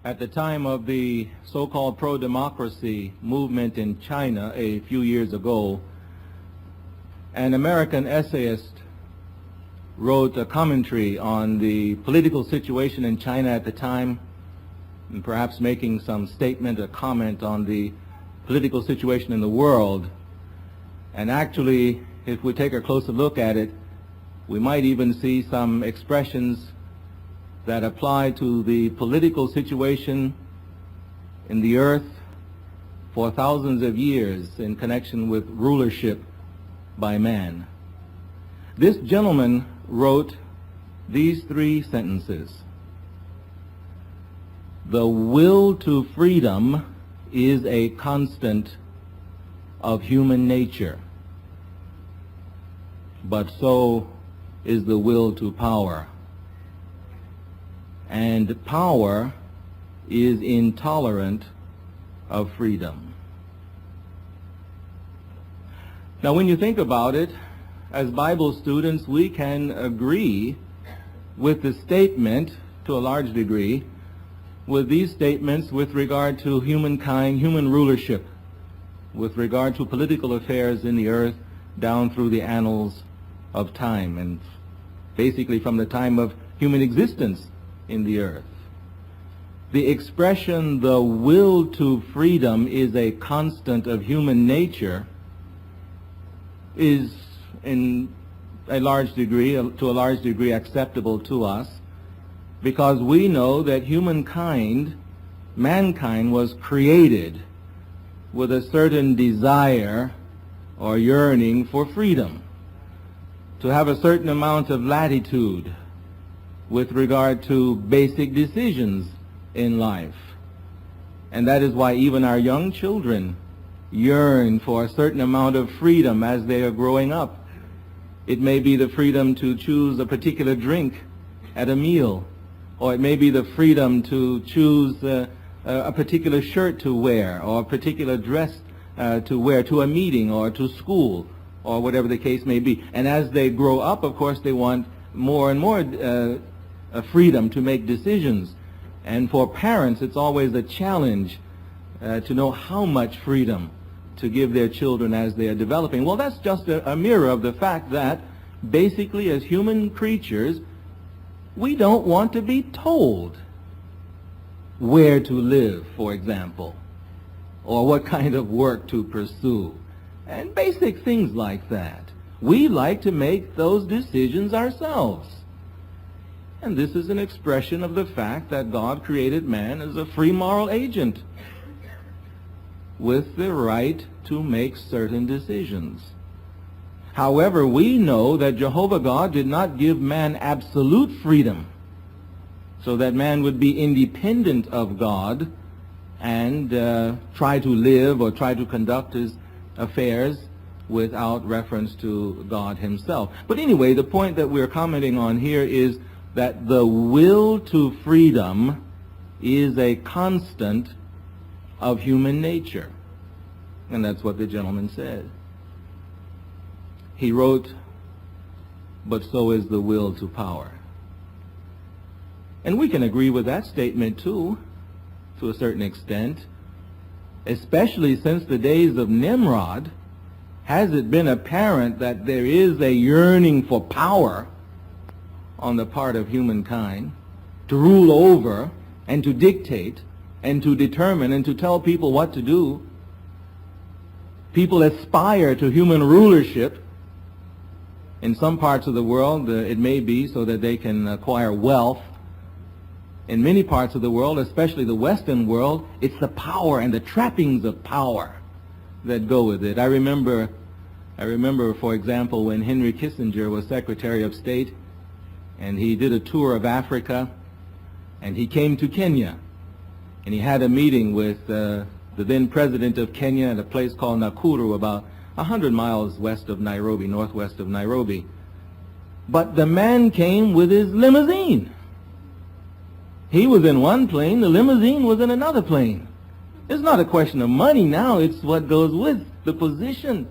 At the time of the so-called pro-democracy movement in China a few years ago, an American essayist wrote a commentary on the political situation in China at the time, and perhaps making some statement or comment on the political situation in the world. And actually, if we take a closer look at it, we might even see some expressions that apply to the political situation in the earth for thousands of years in connection with rulership by man. This gentleman wrote these three sentences. The will to freedom is a constant of human nature, but so is the will to power. And power is intolerant of freedom. Now, when you think about it, as Bible students, we can agree with the statement, to a large degree, with these statements with regard to humankind, human rulership, with regard to political affairs in the earth down through the annals of time, and basically from the time of human existence in the earth. The expression, the will to freedom is a constant of human nature, is to a large degree acceptable to us, because we know that mankind was created with a certain desire or yearning for freedom, to have a certain amount of latitude with regard to basic decisions in life. And that is why even our young children yearn for a certain amount of freedom as they are growing up. It may be the freedom to choose a particular drink at a meal, or it may be the freedom to choose a particular shirt to wear, or a particular dress to wear to a meeting or to school, or whatever the case may be. And as they grow up, of course, they want more and more freedom to make decisions. And for parents, it's always a challenge to know how much freedom to give their children as they are developing. Well, that's just a mirror of the fact that basically as human creatures, we don't want to be told where to live, for example, or what kind of work to pursue, and basic things like that. We like to make those decisions ourselves. And this is an expression of the fact that God created man as a free moral agent with the right to make certain decisions. However, we know that Jehovah God did not give man absolute freedom so that man would be independent of God and try to live or try to conduct his affairs without reference to God himself. But anyway, the point that we're commenting on here is that the will to freedom is a constant of human nature. And that's what the gentleman said. He wrote, but so is the will to power. And we can agree with that statement too, to a certain extent, especially since the days of Nimrod. Has it been apparent that there is a yearning for power on the part of humankind to rule over and to dictate and to determine and to tell people what to do? People aspire to human rulership. In some parts of the world, it may be so that they can acquire wealth. In many parts of the world, especially the Western world, it's the power and the trappings of power that go with it. I remember, for example, when Henry Kissinger was Secretary of State, and he did a tour of Africa, and he came to Kenya, and he had a meeting with the then president of Kenya at a place called Nakuru, about 100 miles west of Nairobi, northwest of Nairobi. But the man came with his limousine. He was in one plane, the limousine was in another plane. It's not a question of money now, it's what goes with the position.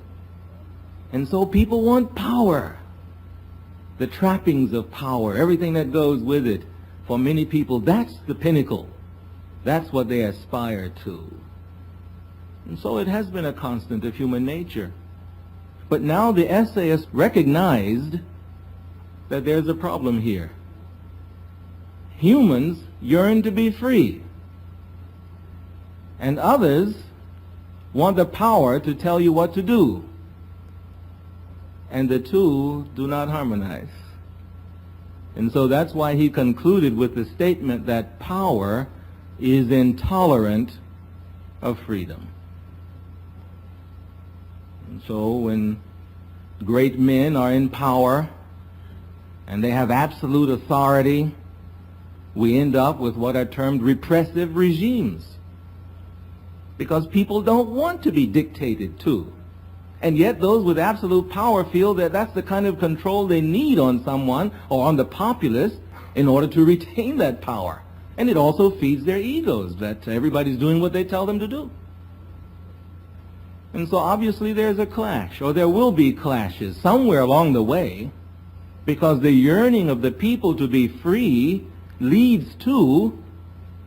And so people want power, the trappings of power, everything that goes with it. For many people, that's the pinnacle. That's what they aspire to. And so it has been a constant of human nature. But now the essayist recognized that there's a problem here. Humans yearn to be free, and others want the power to tell you what to do. And the two do not harmonize. And so that's why he concluded with the statement that power is intolerant of freedom. And so when great men are in power and they have absolute authority, we end up with what are termed repressive regimes, because people don't want to be dictated to. And yet those with absolute power feel that that's the kind of control they need on someone or on the populace in order to retain that power. And it also feeds their egos that everybody's doing what they tell them to do. And so obviously there's a clash, or there will be clashes somewhere along the way, because the yearning of the people to be free leads to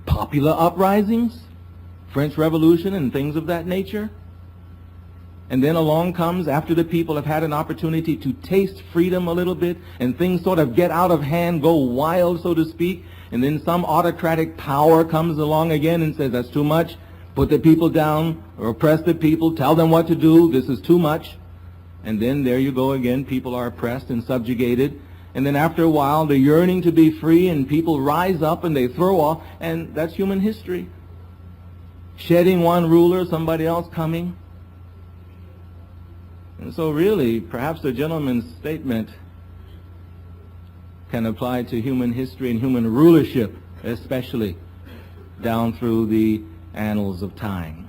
popular uprisings, French Revolution and things of that nature. And then along comes, after the people have had an opportunity to taste freedom a little bit, and things sort of get out of hand, go wild, so to speak, and then some autocratic power comes along again and says, that's too much, put the people down, or oppress the people, tell them what to do, this is too much. And then there you go again, people are oppressed and subjugated. And then after a while, the yearning to be free, and people rise up and they throw off, and that's human history. Shedding one ruler, somebody else coming. And so really, perhaps the gentleman's statement can apply to human history and human rulership, especially down through the annals of time.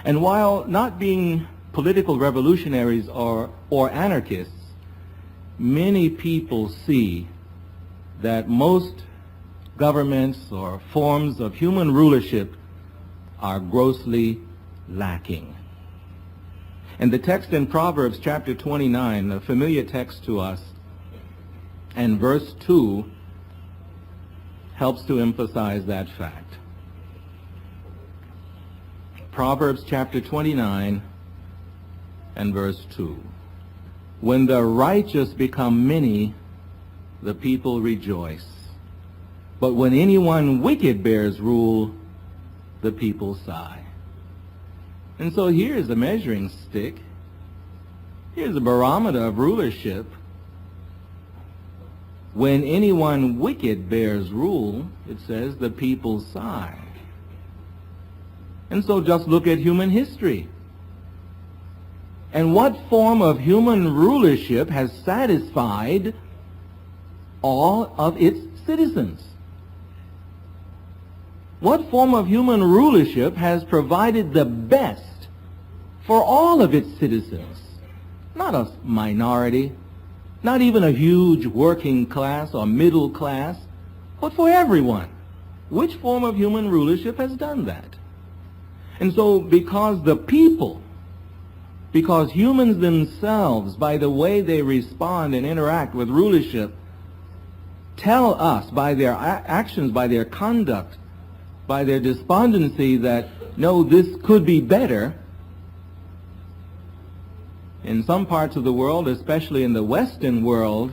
And while not being political revolutionaries or anarchists, many people see that most governments or forms of human rulership are grossly lacking. And the text in Proverbs chapter 29, a familiar text to us, and verse 2 helps to emphasize that fact. Proverbs chapter 29 and verse 2. When the righteous become many, the people rejoice. But when anyone wicked bears rule, the people sigh. And so here's a measuring stick. Here's a barometer of rulership. When anyone wicked bears rule, it says the people sigh. And so just look at human history. And what form of human rulership has satisfied all of its citizens? What form of human rulership has provided the best for all of its citizens? Not a minority, not even a huge working class or middle class, but for everyone. Which form of human rulership has done that? And so because the people, because humans themselves, by the way they respond and interact with rulership, tell us by their actions, by their conduct, by their despondency that, no, this could be better. In some parts of the world, especially in the Western world,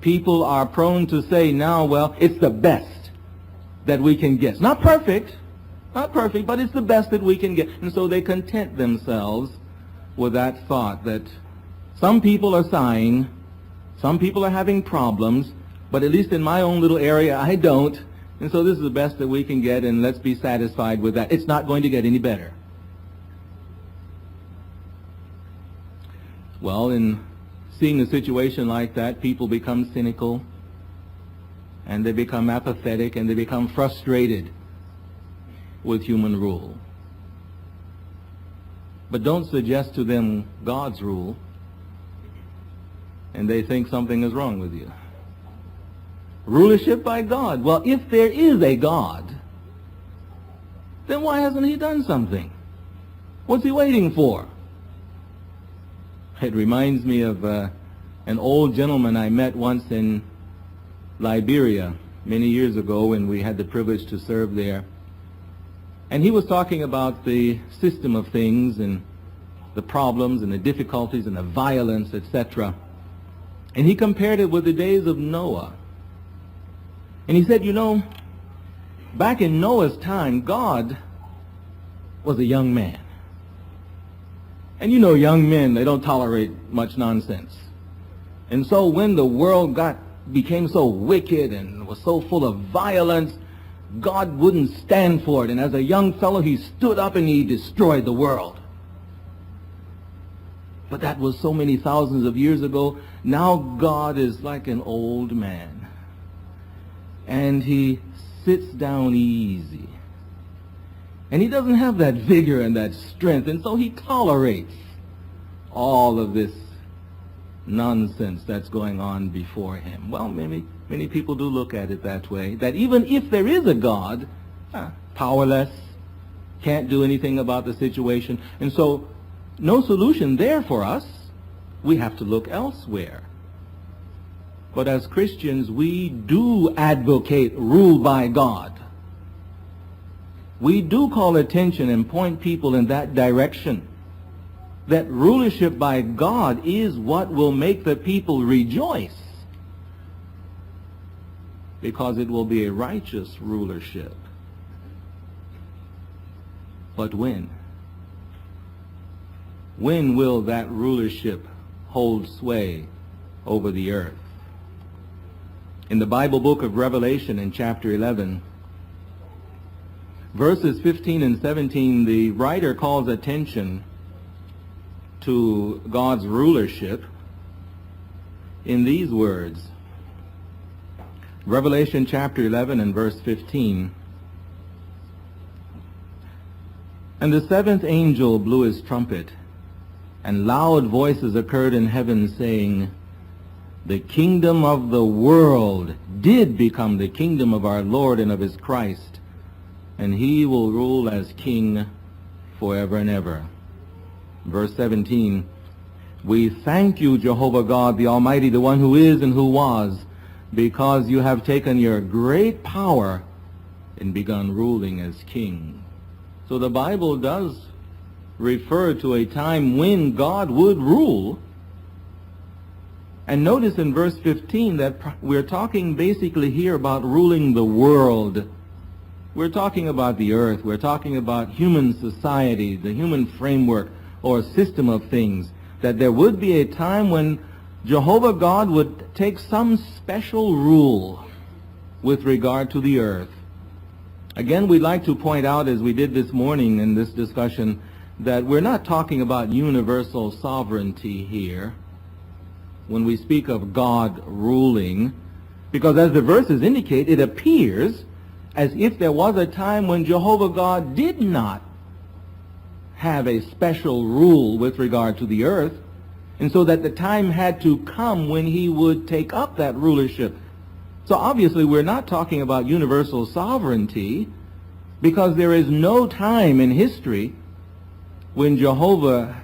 people are prone to say now, well, it's the best that we can get. It's not perfect, but it's the best that we can get. And so they content themselves with that thought that some people are sighing, some people are having problems, but at least in my own little area, I don't. And so this is the best that we can get, and let's be satisfied with that. It's not going to get any better. Well, in seeing a situation like that, people become cynical, and they become apathetic, and they become frustrated with human rule. But don't suggest to them God's rule, and they think something is wrong with you. Rulership by God. Well, if there is a God, then why hasn't he done something? What's he waiting for? It reminds me of an old gentleman I met once in Liberia many years ago when we had the privilege to serve there. And he was talking about the system of things and the problems and the difficulties and the violence, etc. And he compared it with the days of Noah. And he said, you know, back in Noah's time, God was a young man. And you know, young men, they don't tolerate much nonsense. And so when the world became so wicked and was so full of violence, God wouldn't stand for it. And as a young fellow, he stood up and he destroyed the world. But that was so many thousands of years ago. Now God is like an old man. And he sits down easy. And he doesn't have that vigor and that strength. And so he tolerates all of this nonsense that's going on before him. Well, many people do look at it that way. That even if there is a God, powerless, can't do anything about the situation. And so no solution there for us. We have to look elsewhere. But as Christians, we do advocate rule by God. We do call attention and point people in that direction. That rulership by God is what will make the people rejoice. Because it will be a righteous rulership. But when? When will that rulership hold sway over the earth? In the Bible book of Revelation in chapter 11, verses 15 and 17, the writer calls attention to God's rulership in these words. Revelation chapter 11 and verse 15. And the seventh angel blew his trumpet, and loud voices occurred in heaven, saying, the kingdom of the world did become the kingdom of our Lord and of his Christ, and he will rule as king forever and ever. Verse 17, we thank you, Jehovah God, the Almighty, the one who is and who was, because you have taken your great power and begun ruling as king. So the Bible does refer to a time when God would rule. And notice in verse 15 that we're talking basically here about ruling the world. We're talking about the earth. We're talking about human society, the human framework or system of things. That there would be a time when Jehovah God would take some special rule with regard to the earth. Again, we'd like to point out, as we did this morning in this discussion, that we're not talking about universal sovereignty here when we speak of God ruling, because as the verses indicate, it appears as if there was a time when Jehovah God did not have a special rule with regard to the earth, and so that the time had to come when he would take up that rulership. So obviously we're not talking about universal sovereignty, because there is no time in history when Jehovah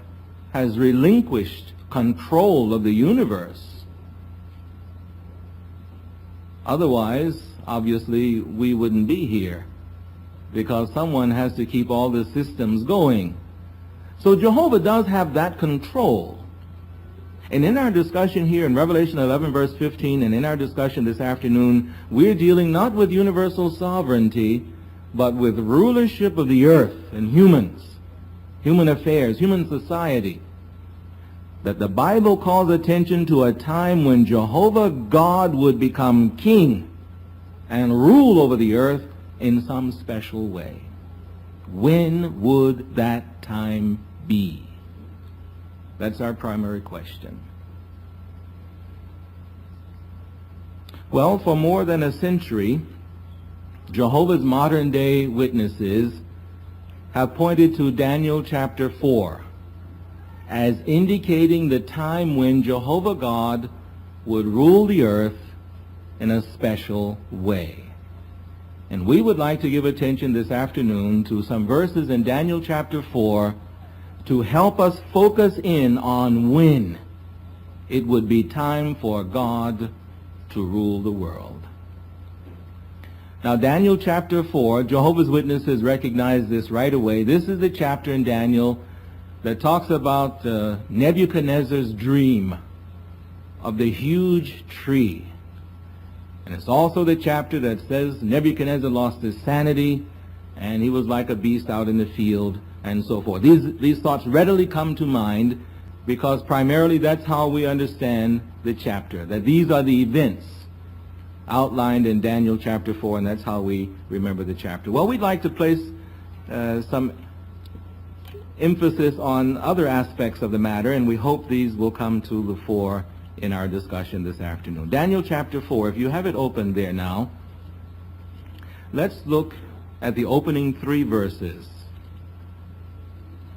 has relinquished control of the universe. Otherwise, obviously, we wouldn't be here, because someone has to keep all the systems going. So Jehovah does have that control. And in our discussion here in Revelation 11 verse 15, and in our discussion this afternoon, we're dealing not with universal sovereignty, but with rulership of the earth and humans, human affairs, human society. That the Bible calls attention to a time when Jehovah God would become king and rule over the earth in some special way. When would that time be? That's our primary question. Well, for more than a century, Jehovah's modern day witnesses have pointed to Daniel chapter 4 as indicating the time when Jehovah God would rule the earth in a special way. And we would like to give attention this afternoon to some verses in Daniel chapter 4 to help us focus in on when it would be time for God to rule the world. Now, Daniel chapter 4, Jehovah's Witnesses recognize this right away. This is the chapter in Daniel that talks about Nebuchadnezzar's dream of the huge tree. And it's also the chapter that says Nebuchadnezzar lost his sanity and he was like a beast out in the field and so forth. These thoughts readily come to mind because primarily that's how we understand the chapter, that these are the events outlined in Daniel chapter 4, and that's how we remember the chapter. Well, we'd like to place some emphasis on other aspects of the matter, and we hope these will come to the fore in our discussion this afternoon. Daniel chapter 4, if you have it open there now, let's look at the opening 3 verses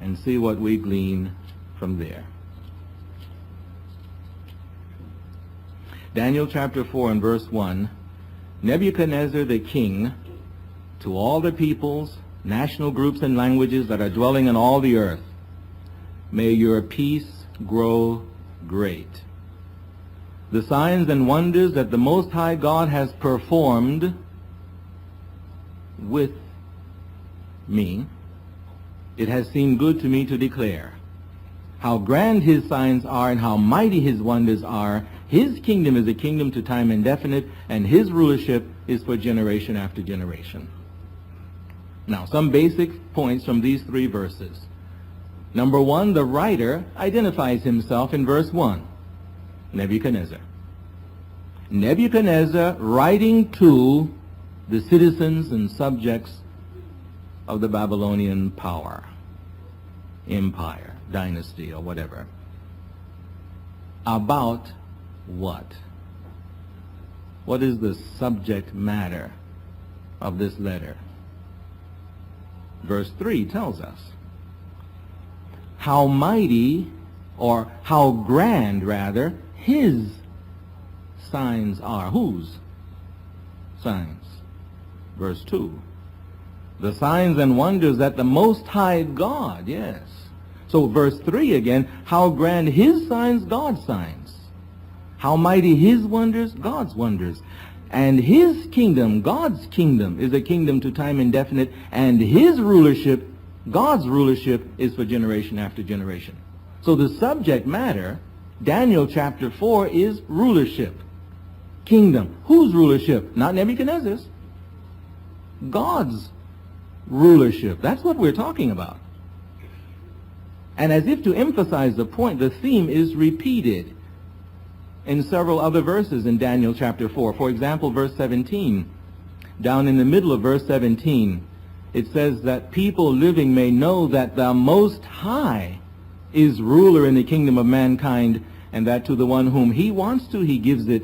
and see what we glean from there. Daniel chapter 4 and verse 1, Nebuchadnezzar the king, to all the peoples, national groups and languages that are dwelling in all the earth, may your peace grow great. The signs and wonders that the Most High God has performed with me, it has seemed good to me to declare. How grand his signs are and how mighty his wonders are. His kingdom is a kingdom to time indefinite, and his rulership is for generation after generation. Now, some basic points from these 3 verses. Number 1, the writer identifies himself in verse 1, Nebuchadnezzar. Nebuchadnezzar writing to the citizens and subjects of the Babylonian power, empire, dynasty, or whatever. About what? What is the subject matter of this letter? Verse 3 tells us how mighty, or how grand rather, his signs are. Whose signs? Verse 2. The signs and wonders that the Most High God, yes. So verse 3 again, how grand his signs, God's signs. How mighty his wonders, God's wonders. And his kingdom, God's kingdom, is a kingdom to time indefinite, and his rulership, God's rulership, is for generation after generation. So the subject matter, Daniel chapter 4, is rulership, kingdom. Whose rulership? Not Nebuchadnezzar's. God's rulership. That's what we're talking about. And as if to emphasize the point, the theme is repeated in several other verses in Daniel chapter 4. For example, verse 17. Down in the middle of verse 17, it says that people living may know that the Most High is ruler in the kingdom of mankind, and that to the one whom he wants to, he gives it,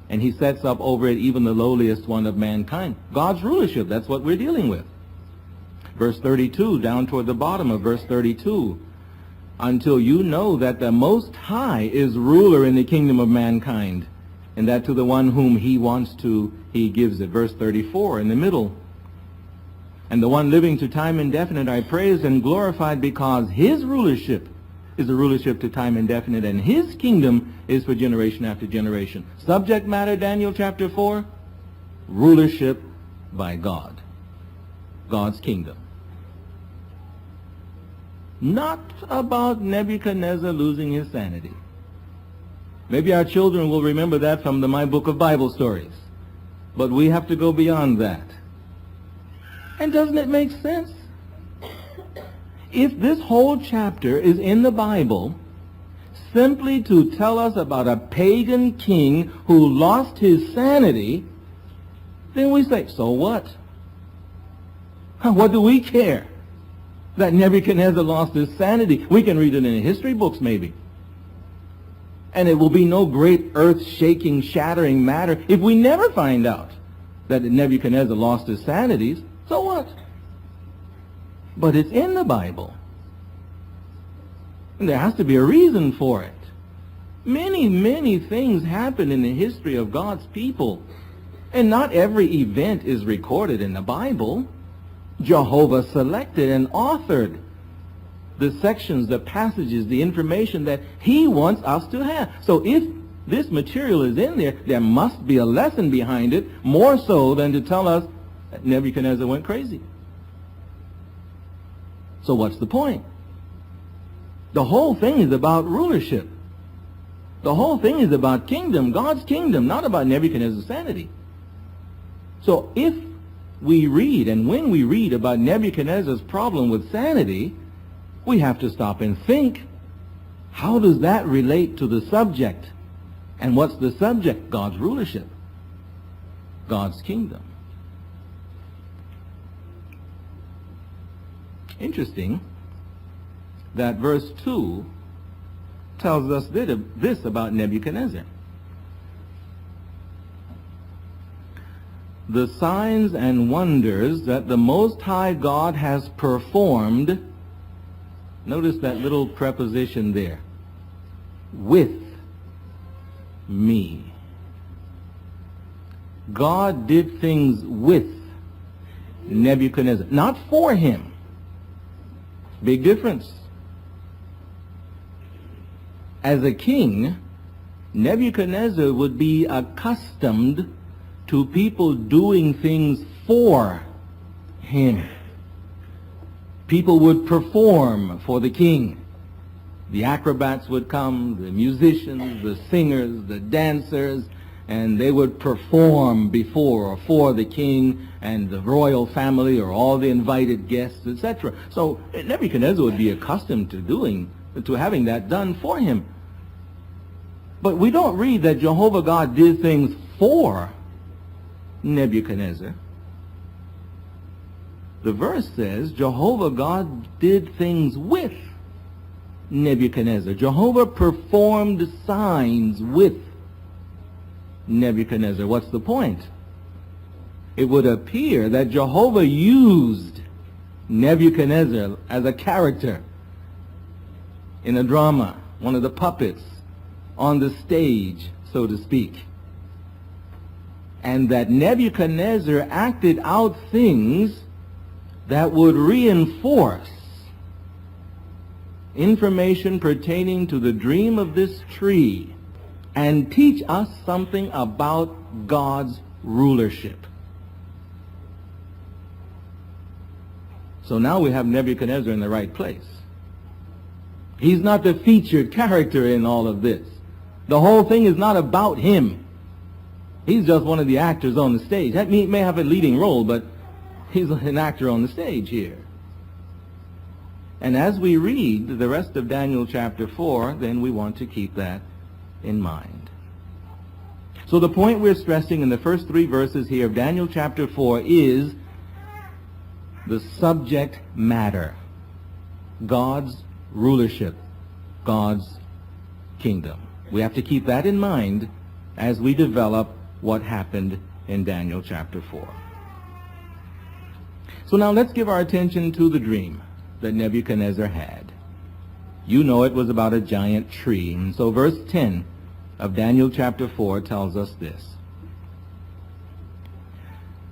and he sets up over it even the lowliest one of mankind. God's rulership, that's what we're dealing with. Verse 32, down toward the bottom of verse 32. Until you know that the Most High is ruler in the kingdom of mankind, and that to the one whom he wants to, he gives it. Verse 34 in the middle. And the one living to time indefinite I praised and glorified, because his rulership is a rulership to time indefinite, and his kingdom is for generation after generation. Subject matter, Daniel chapter 4, rulership by God. God's kingdom. Not about Nebuchadnezzar losing his sanity. Maybe our children will remember that from the My Book of Bible Stories. But we have to go beyond that. And doesn't it make sense? If this whole chapter is in the Bible simply to tell us about a pagan king who lost his sanity, then we say, so what? What do we care that Nebuchadnezzar lost his sanity? We can read it in the history books maybe. And it will be no great earth-shaking, shattering matter if we never find out that Nebuchadnezzar lost his sanity. So what? But it's in the Bible. And there has to be a reason for it. Many, many things happen in the history of God's people. And not every event is recorded in the Bible. Jehovah selected and authored the sections, the passages, the information that he wants us to have. So if this material is in there, there must be a lesson behind it, more so than to tell us Nebuchadnezzar went crazy. So what's the point? The whole thing is about rulership. The whole thing is about kingdom, God's kingdom, not about Nebuchadnezzar's sanity. So if we read, and when we read about Nebuchadnezzar's problem with sanity, we have to stop and think, how does that relate to the subject? And what's the subject? God's rulership, God's kingdom. Interesting that verse 2 tells us this about Nebuchadnezzar. The signs and wonders that the Most High God has performed, notice that little preposition there, with me. God did things with Nebuchadnezzar, not for him. Big difference. As a king, Nebuchadnezzar would be accustomed to people doing things for him. People would perform for the king. The acrobats would come, the musicians, the singers, the dancers, and they would perform before or for the king and the royal family or all the invited guests, etc. So Nebuchadnezzar would be accustomed to having that done for him. But we don't read that Jehovah God did things for Nebuchadnezzar. The verse says Jehovah God did things with Nebuchadnezzar. Jehovah performed signs with Nebuchadnezzar. What's the point? It would appear that Jehovah used Nebuchadnezzar as a character in a drama, one of the puppets on the stage, so to speak. And that Nebuchadnezzar acted out things that would reinforce information pertaining to the dream of this tree and teach us something about God's rulership. So now we have Nebuchadnezzar in the right place. He's not the featured character in all of this. The whole thing is not about him. He's just one of the actors on the stage. He may have a leading role, but he's an actor on the stage here. And as we read the rest of Daniel chapter 4, then we want to keep that in mind. So the point we're stressing in the first 3 verses here of Daniel chapter 4 is the subject matter. God's rulership, God's kingdom. We have to keep that in mind as we develop what happened in Daniel chapter 4. So now let's give our attention to the dream that Nebuchadnezzar had. You know it was about a giant tree. And so verse 10 of Daniel chapter 4 tells us this.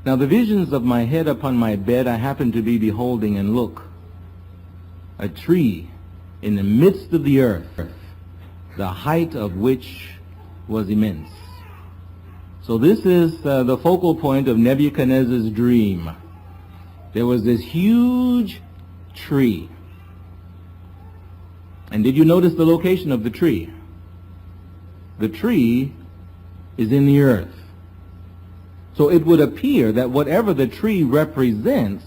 Now the visions of my head upon my bed I happened to be beholding, and look, a tree in the midst of the earth, the height of which was immense. So this is the focal point of Nebuchadnezzar's dream. There was this huge tree. And did you notice the location of the tree? The tree is in the earth. So it would appear that whatever the tree represents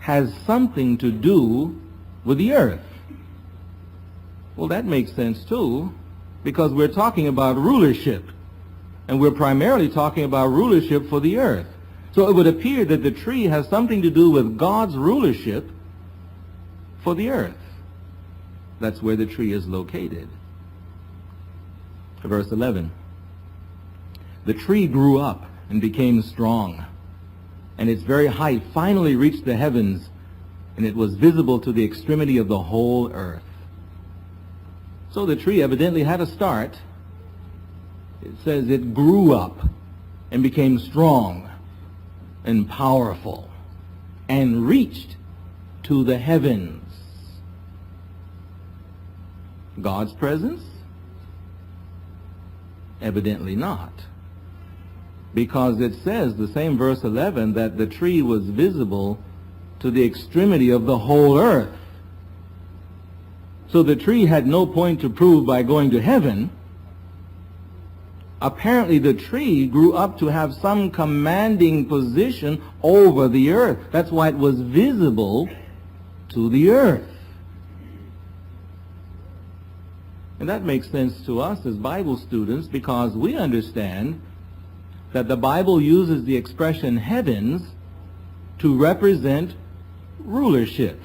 has something to do with the earth. Well, that makes sense too, because we're talking about rulership. And we're primarily talking about rulership for the earth. So it would appear that the tree has something to do with God's rulership for the earth. That's where the tree is located. Verse 11. The tree grew up and became strong, and its very height finally reached the heavens, and it was visible to the extremity of the whole earth. So the tree evidently had a start. It says it grew up and became strong and powerful and reached to the heavens. God's presence? Evidently not. because it says, the same verse 11, that the tree was visible to the extremity of the whole earth. So the tree had no point to prove by going to heaven. Apparently the tree grew up to have some commanding position over the earth. That's why it was visible to the earth. And that makes sense to us as Bible students, because we understand that the Bible uses the expression heavens to represent rulership,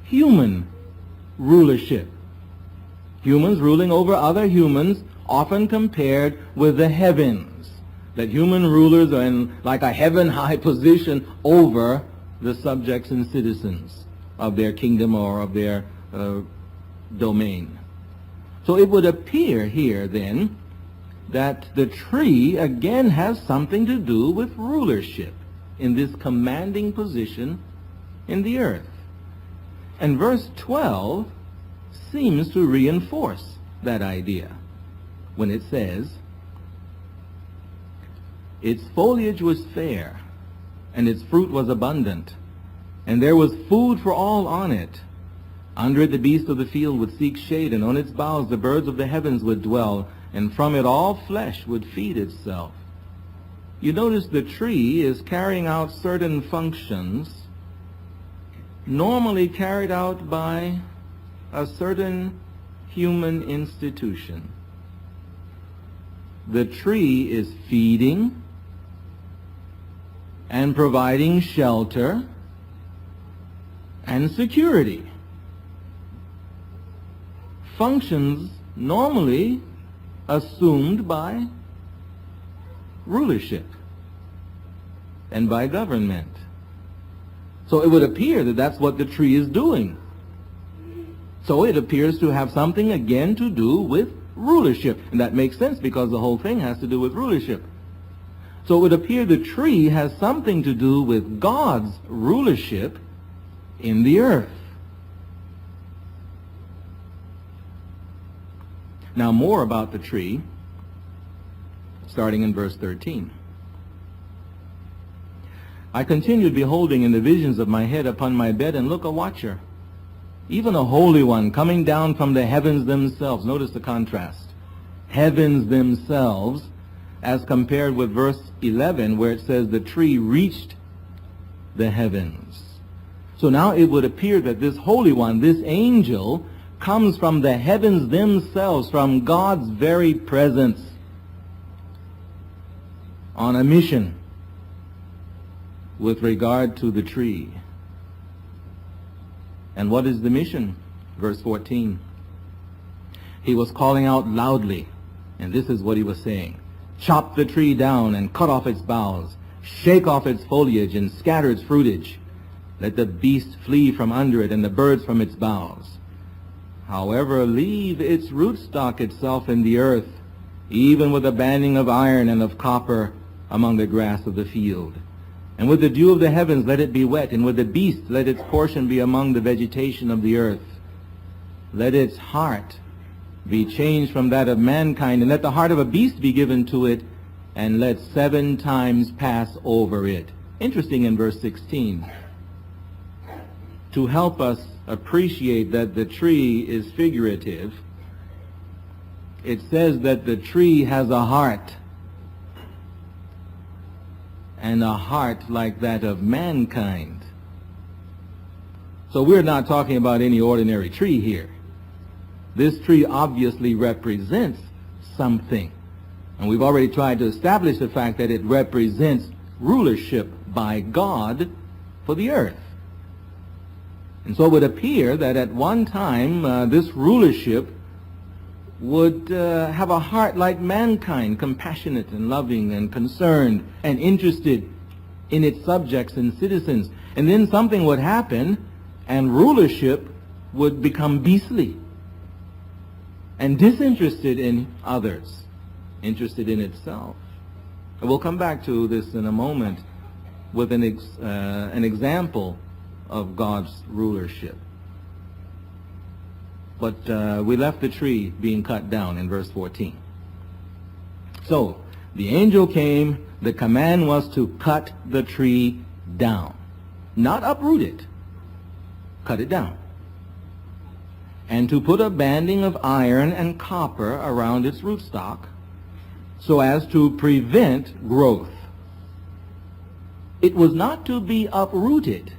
human rulership. Humans ruling over other humans, often compared with the heavens. That human rulers are in like a heaven-high position over the subjects and citizens of their kingdom or of their domain. So it would appear here then that the tree again has something to do with rulership in this commanding position in the earth. And verse 12 seems to reinforce that idea when it says, its foliage was fair, and its fruit was abundant, and there was food for all on it. Under it the beasts of the field would seek shade, and on its boughs the birds of the heavens would dwell, and from it all flesh would feed itself. You notice the tree is carrying out certain functions normally carried out by a certain human institution. The tree is feeding and providing shelter and security. Functions normally assumed by rulership and by government. So it would appear that that's what the tree is doing. So it appears to have something again to do with rulership. And that makes sense because the whole thing has to do with rulership. So it would appear the tree has something to do with God's rulership in the earth. Now more about the tree, starting in verse 13. I continued beholding in the visions of my head upon my bed, and look, a watcher, even a holy one, coming down from the heavens themselves. Notice the contrast. Heavens themselves, as compared with verse 11, where it says the tree reached the heavens. So now it would appear that this holy one, this angel, comes from the heavens themselves, from God's very presence, on a mission with regard to the tree. And what is the mission? Verse 14. He was calling out loudly, and this is what he was saying. Chop the tree down and cut off its boughs. Shake off its foliage and scatter its fruitage. Let the beast flee from under it and the birds from its boughs. However, leave its rootstock itself in the earth, even with the banding of iron and of copper among the grass of the field. And with the dew of the heavens let it be wet, and with the beast let its portion be among the vegetation of the earth. Let its heart be changed from that of mankind, and let the heart of a beast be given to it, and let 7 times pass over it. Interesting in verse 16. To help us appreciate that the tree is figurative, it says that the tree has a heart, and a heart like that of mankind. So we're not talking about any ordinary tree here. This tree obviously represents something. And we've already tried to establish the fact that it represents rulership by God for the earth. And so it would appear that at one time this rulership would have a heart like mankind, compassionate and loving and concerned and interested in its subjects and citizens. And then something would happen and rulership would become beastly and disinterested in others, interested in itself. And we'll come back to this in a moment with an example of God's rulership. But we left the tree being cut down in verse 14. So The angel came, the command was to cut the tree down. Not uproot it. Cut it down. And to put a banding of iron and copper around its rootstock so as to prevent growth. It was not to be uprooted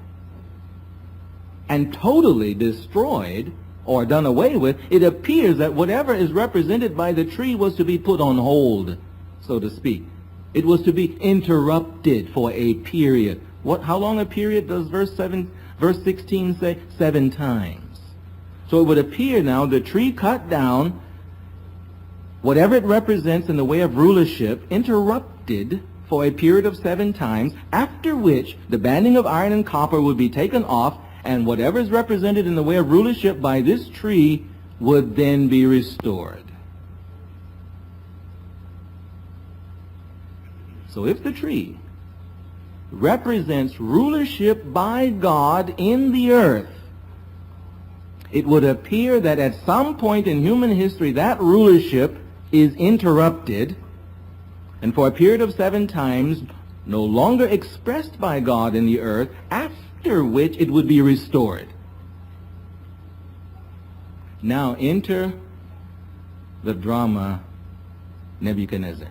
and totally destroyed or done away with. It appears that whatever is represented by the tree was to be put on hold, so to speak. It was to be interrupted for a period. How long a period does verse 16 say? 7 times. So it would appear now the tree cut down, whatever it represents in the way of rulership, interrupted for a period of 7 times, after which the banding of iron and copper would be taken off, and whatever is represented in the way of rulership by this tree would then be restored. So if the tree represents rulership by God in the earth, it would appear that at some point in human history that rulership is interrupted, and for a period of 7 times no longer expressed by God in the earth, after which it would be restored. Now enter the drama Nebuchadnezzar.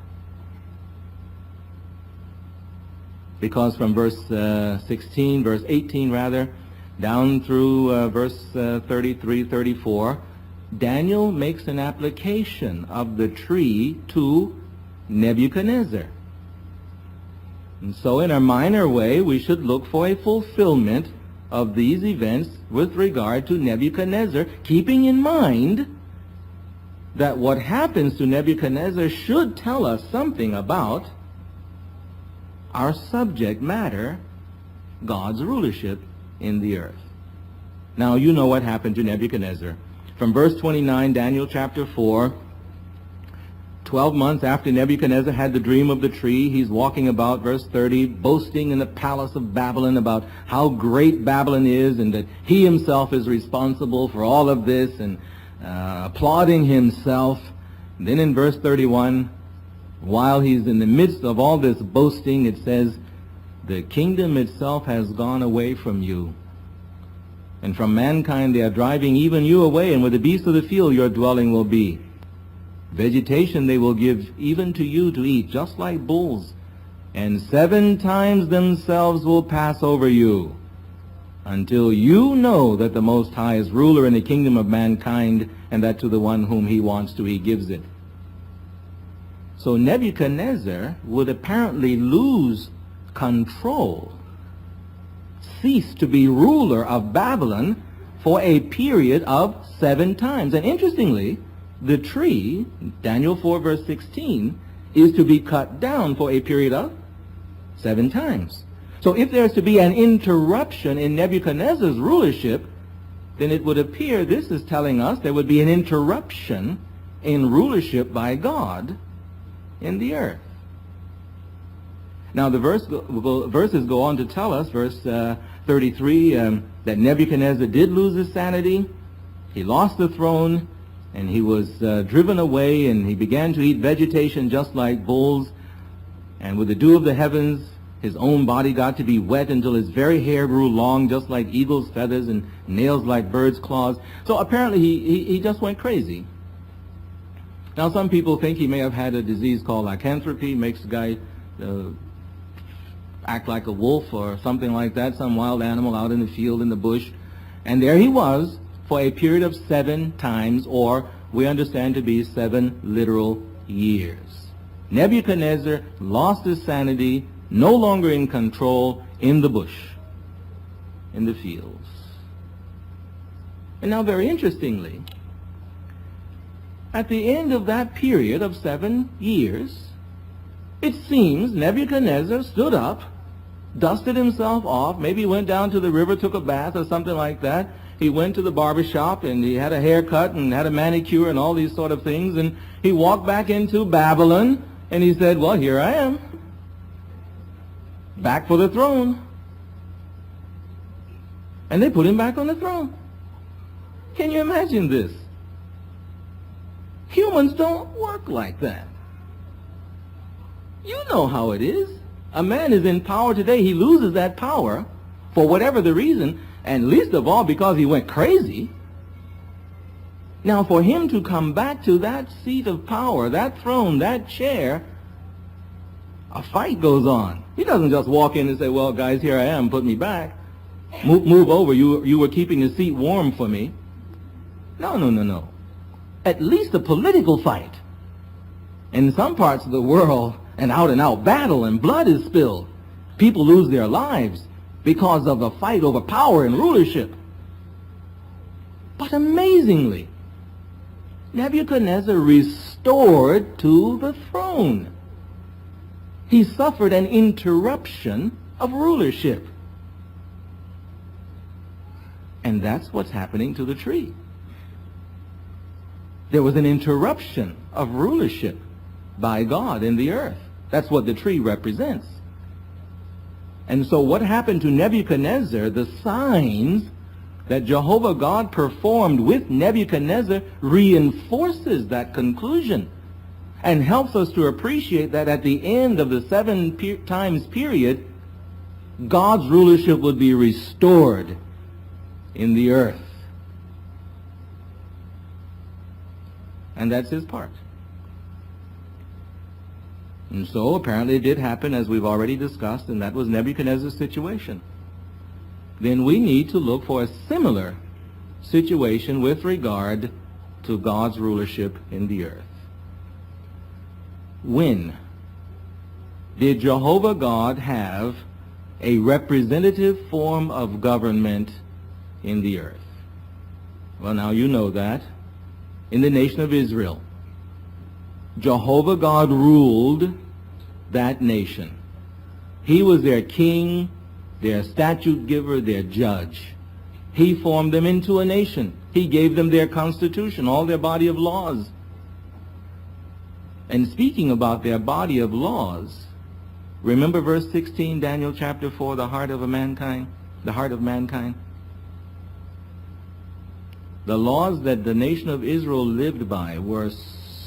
Because from verse 16, verse 18 rather, down through verse 33, 34, Daniel makes an application of the tree to Nebuchadnezzar. And so in a minor way, we should look for a fulfillment of these events with regard to Nebuchadnezzar, keeping in mind that what happens to Nebuchadnezzar should tell us something about our subject matter, God's rulership in the earth. Now you know what happened to Nebuchadnezzar. From verse 29, Daniel chapter 4, 12 months after Nebuchadnezzar had the dream of the tree, he's walking about, verse 30, boasting in the palace of Babylon about how great Babylon is and that he himself is responsible for all of this, and applauding himself. And then in verse 31, while he's in the midst of all this boasting, it says, the kingdom itself has gone away from you. And from mankind they are driving even you away, and with the beasts of the field your dwelling will be. Vegetation they will give even to you to eat, just like bulls. And 7 times themselves will pass over you, until you know that the Most High is ruler in the kingdom of mankind, and that to the one whom he wants to, he gives it. So Nebuchadnezzar would apparently lose control, cease to be ruler of Babylon for a period of 7 times. And interestingly, the tree, Daniel 4 verse 16, is to be cut down for a period of 7 times. So if there is to be an interruption in Nebuchadnezzar's rulership, then it would appear this is telling us there would be an interruption in rulership by God in the earth. Now the verses go on to tell us, verse 33, that Nebuchadnezzar did lose his sanity. He lost the throne, and he was driven away, and he began to eat vegetation just like bulls. And with the dew of the heavens, his own body got to be wet until his very hair grew long, just like eagle's feathers, and nails like bird's claws. So apparently he just went crazy. Now some people think he may have had a disease called lycanthropy, makes the guy act like a wolf or something like that, some wild animal out in the field, in the bush. And there he was for a period of 7 times, or we understand to be 7 literal years. Nebuchadnezzar lost his sanity, no longer in control, in the bush, in the fields. And now very interestingly, at the end of that period of 7 years, it seems Nebuchadnezzar stood up, dusted himself off, maybe went down to the river, took a bath or something like that. He went to the barber shop and he had a haircut and had a manicure and all these sort of things, and he walked back into Babylon and he said, well, here I am, back for the throne. And they put him back on the throne. Can you imagine this? Humans don't work like that. You know how it is. A man is in power today. He loses that power for whatever the reason, and least of all because he went crazy. Now, for him to come back to that seat of power, that throne, that chair, a fight goes on. He doesn't just walk in and say, well, guys, here I am, put me back. Move over. You were keeping the seat warm for me. No. At least a political fight. In some parts of the world, an out-and-out battle and blood is spilled. People lose their lives because of a fight over power and rulership. But amazingly, Nebuchadnezzar restored to the throne. He suffered an interruption of rulership. And that's what's happening to the tree. There was an interruption of rulership by God in the earth. That's what the tree represents. And so what happened to Nebuchadnezzar, the signs that Jehovah God performed with Nebuchadnezzar reinforces that conclusion and helps us to appreciate that at the end of the 7 times period, God's rulership would be restored in the earth. And that's his part. And so apparently it did happen, as we've already discussed, and that was Nebuchadnezzar's situation. Then we need to look for a similar situation with regard to God's rulership in the earth. When did Jehovah God have a representative form of government in the earth? Well, now you know that. In the nation of Israel, Jehovah God ruled that nation. He was their king, their statute giver, their judge. He formed them into a nation. He gave them their constitution, all their body of laws. And speaking about their body of laws, remember verse 16, Daniel chapter 4, the heart of mankind. The laws that the nation of Israel lived by were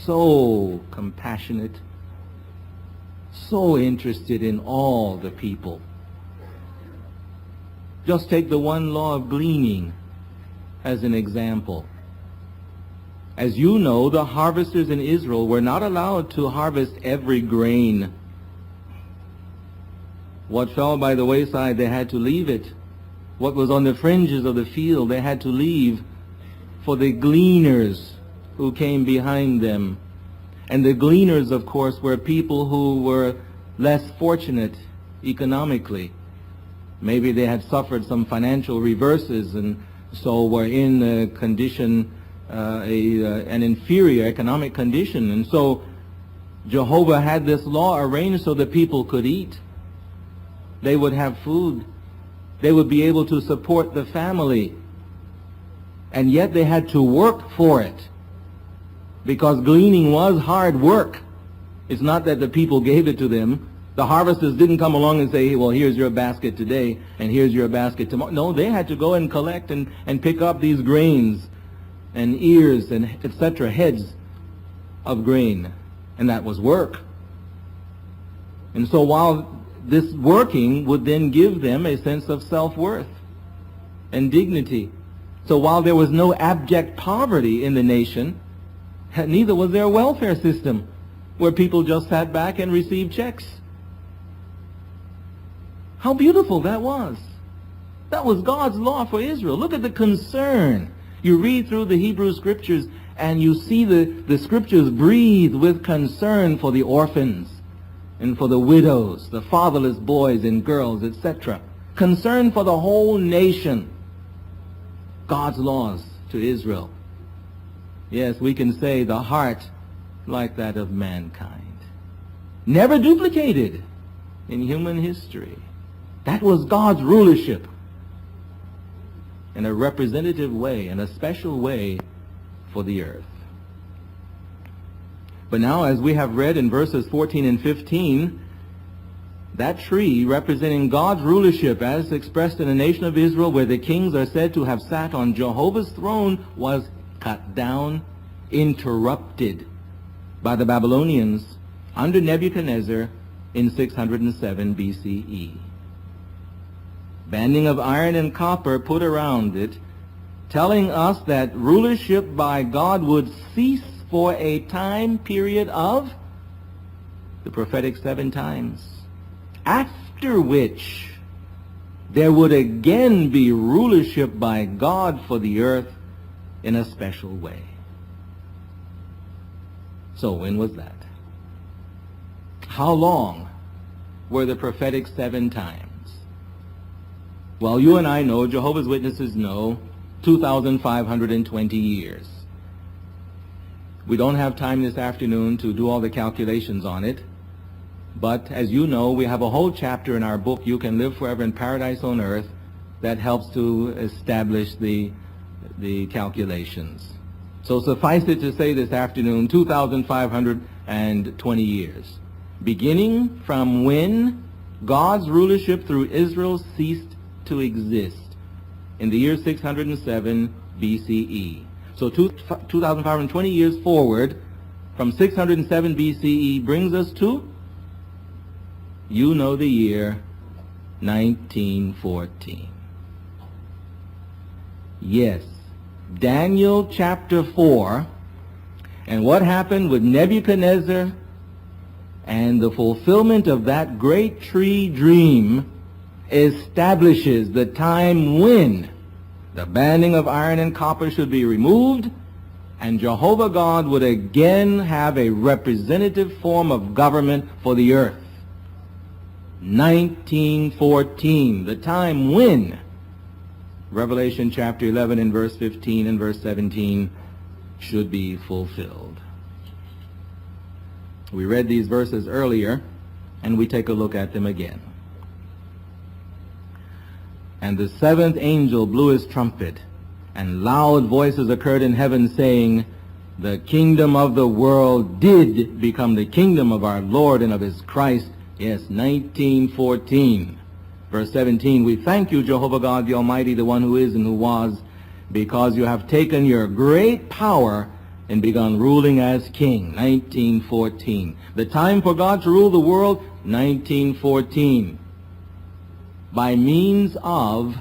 so compassionate, so interested in all the people. Just take the one law of gleaning as an example. As you know, the harvesters in Israel were not allowed to harvest every grain. What fell by the wayside, they had to leave it. What was on the fringes of the field, they had to leave for the gleaners who came behind them. And the gleaners, of course, were people who were less fortunate economically. Maybe they had suffered some financial reverses and so were in a condition, an inferior economic condition. And so Jehovah had this law arranged so that people could eat. They would have food. They would be able to support the family. And yet they had to work for it, because gleaning was hard work. It's not that the people gave it to them. The harvesters didn't come along and say, hey, well, here's your basket today, and here's your basket tomorrow. No, they had to go and collect and pick up these grains and ears and etc., heads of grain. And that was work. And so while this working would then give them a sense of self-worth and dignity. So while there was no abject poverty in the nation, neither was there a welfare system where people just sat back and received checks. How beautiful that was. That was God's law for Israel. Look at the concern. You read through the Hebrew scriptures and you see the scriptures breathe with concern for the orphans and for the widows, the fatherless boys and girls, etc. Concern for the whole nation. God's laws to Israel. Yes, we can say the heart like that of mankind. Never duplicated in human history. That was God's rulership in a representative way, in a special way for the earth. But now, as we have read in verses 14 and 15, that tree representing God's rulership as expressed in the nation of Israel, where the kings are said to have sat on Jehovah's throne, was cut down, interrupted by the Babylonians under Nebuchadnezzar in 607 BCE. Banding of iron and copper put around it, telling us that rulership by God would cease for a time period of the prophetic 7 times, after which there would again be rulership by God for the earth in a special way. So when was that? How long were the prophetic 7 times? Well, you and I know, Jehovah's Witnesses know, 2,520 years. We don't have time this afternoon to do all the calculations on it, but as you know, we have a whole chapter in our book, You Can Live Forever in Paradise on Earth, that helps to establish the calculations. So suffice it to say this afternoon, 2,520 years. Beginning from when God's rulership through Israel ceased to exist in the year 607 BCE. So 2,520 years forward from 607 BCE brings us to, you know the year, 1914. Yes, Daniel chapter 4, and what happened with Nebuchadnezzar and the fulfillment of that great tree dream establishes the time when the banding of iron and copper should be removed, and Jehovah God would again have a representative form of government for the earth. 1914, the time when Revelation chapter 11 and verse 15 and verse 17 should be fulfilled. We read these verses earlier, and we take a look at them again. And the 7th angel blew his trumpet, and loud voices occurred in heaven, saying, the kingdom of the world did become the kingdom of our Lord and of his Christ. Yes, 1914. Verse 17, we thank you, Jehovah God, the Almighty, the one who is and who was, because you have taken your great power and begun ruling as king. 1914. The time for God to rule the world, 1914. By means of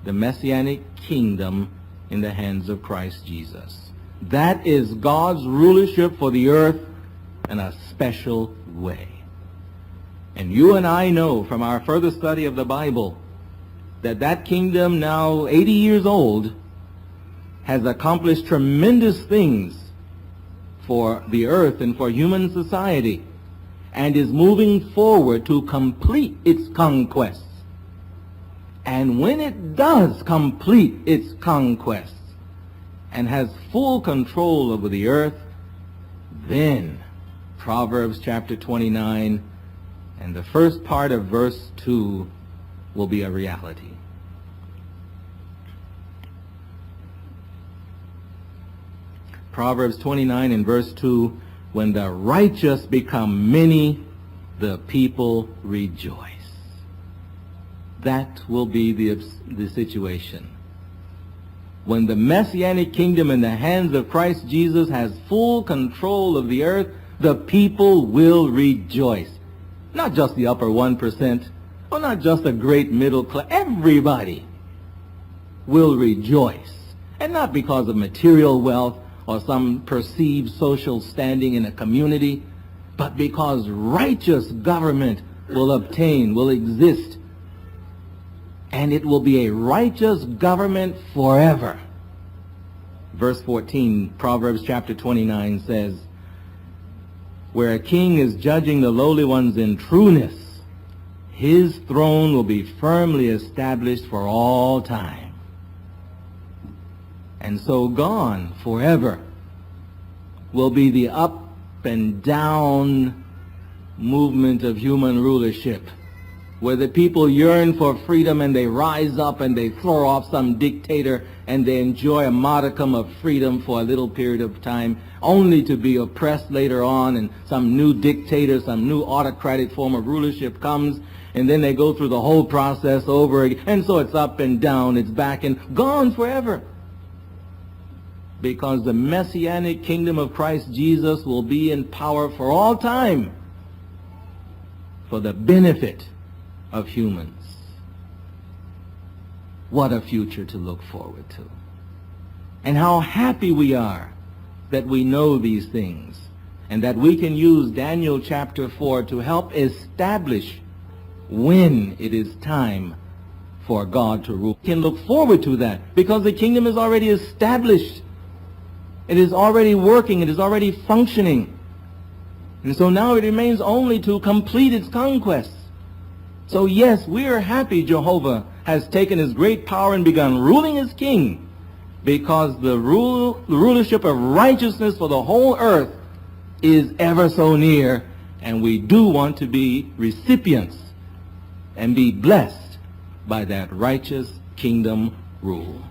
the Messianic kingdom in the hands of Christ Jesus. That is God's rulership for the earth in a special way. And you and I know from our further study of the Bible that that kingdom, now 80 years old, has accomplished tremendous things for the earth and for human society, and is moving forward to complete its conquests. And when it does complete its conquests and has full control over the earth, then Proverbs chapter 29 and the first part of verse 2 will be a reality. Proverbs 29 and verse 2, when the righteous become many, the people rejoice. That will be the situation. When the Messianic kingdom in the hands of Christ Jesus has full control of the earth, the people will rejoice. Not just the upper 1%, or not just a great middle class. Everybody will rejoice. And not because of material wealth or some perceived social standing in a community, but because righteous government will exist. And it will be a righteous government forever. Verse 14, Proverbs chapter 29 says, where a king is judging the lowly ones in trueness, his throne will be firmly established for all time. And so gone forever will be the up and down movement of human rulership, where the people yearn for freedom and they rise up and they throw off some dictator and they enjoy a modicum of freedom for a little period of time, only to be oppressed later on, and some new dictator, some new autocratic form of rulership comes, and then they go through the whole process over again. And so it's up and down, it's back and gone forever. Because the Messianic kingdom of Christ Jesus will be in power for all time. for the benefit of humans. What a future to look forward to. And how happy we are that we know these things and that we can use Daniel chapter 4 to help establish when it is time for God to rule. We can look forward to that because the kingdom is already established. It is already working. It is already functioning. And so now it remains only to complete its conquest. So yes, we are happy Jehovah has taken his great power and begun ruling as king, because the rulership of righteousness for the whole earth is ever so near, and we do want to be recipients and be blessed by that righteous kingdom rule.